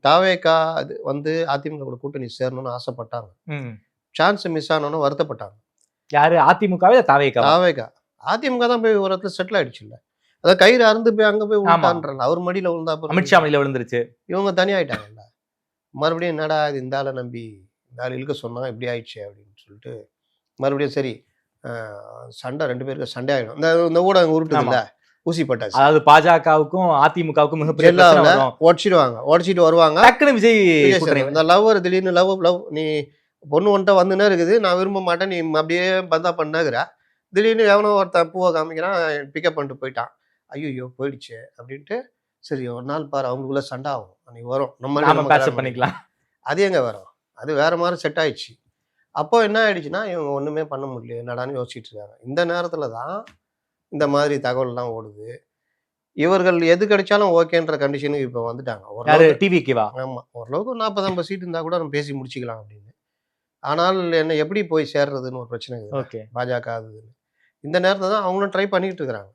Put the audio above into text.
தாவேகா அது வந்து அதிமுக கூட கூட்டணி சேரணும்னு ஆசைப்பட்டாங்க. ம். சான்ஸ் மிஸ் ஆனோன்னு வருத்தப்பட்டாங்க. யாரு அதிமுகவா இல்ல தாவேகாவா? தாவேகா. அதிமுக தான் போய் ஒரு இடத்துல செட்டில் ஆயிடுச்சுல்ல. அதான் கயிறு அறுந்து போய் அங்க போய் ஆமா. விழுந்துட்டான்றல. அவர் மடியில விழுந்தா அப்புறம் அமித்ஷா மடியில விழுந்துருச்சு. இவங்க தனியாயிட்டாங்கல்ல. மறுபடியும் என்னடா இது இந்த ஆள நம்பி இந்த ஆள் இழுக்க சொன்னா இப்படி ஆயிடுச்சே அப்படின்னு சொல்லிட்டு மறுபடியும் சரி சண்டை 2 பேருக்கு சண்டை ஆயிடும். இந்த இந்த ஊடகம் ஆமா. உருட்டுதுல்ல ஊசி பட்டாசு. அதாவது பாஜகவுக்கும் அதிமுகவுக்கும் மிகப்பெரிய பிரச்சனை ஜெல்லாவுல வரும். உடைச்சிடுவாங்க. உடைச்சிட்டு வருவாங்க. டக்குன்னு விஜய் விஜய் கூட்டணி. சேதுபதி. இந்த லவ்வர் திடீர்னு லவ் நீ பொண்ணு உன்ட்ட வந்துன்னே இருக்குது. நான் விரும்ப மாட்டேன். நீ அப்படியே பந்தா பண்ணாக்குற. திடீர்னு எவனோ ஒருத்தன் பூவ காமிக்கிறான். பிக்கப் பண்ணிட்டு போயிட்டான். ஐய்யய்யோ! போயிடுச்சே அப்படின்ட்டு, சரி ஒரு நாள் பாரு அவங்களுக்குள்ள சண்டை ஆகும். அன்னைக்கு வரும். நாம நம்ம பேட்ச் கல்யாணம் பண்ணிக்கலாம். அது எங்க வரும்? அது வேற மாரி செட் ஆயிடுச்சு. அப்போ என்ன ஆயிடுச்சுன்னா, இவங்க ஒண்ணுமே பண்ண முடியலையே என்னடான்னு யோசிச்சுட்டு இருக்காங்க. இந்த நேரத்துல தான் இந்த மாதிரி தகவல்லாம் ஓடுது. இவர்கள் எது கிடைச்சாலும் ஓகேன்ற கண்டிஷனுக்கு இப்ப வந்துட்டாங்க. யாரு ஓரளவுக்கு டிவிக்கேவா? ஆமா. ஓரளவுக்கு 40, 50 சீட் இருந்தா கூட நம்ம பேசி முடிச்சுக்கலாம் அப்படின்னு. ஆனால் என்ன எப்படி போய் சேர்றதுன்னு ஒரு பிரச்சனை இருக்குது. ஓகே. பாஜக அது இதுன்னு. இந்த நேரத்துல தான் அவங்களும் ட்ரை பண்ணிட்டு இருக்கிறாங்க.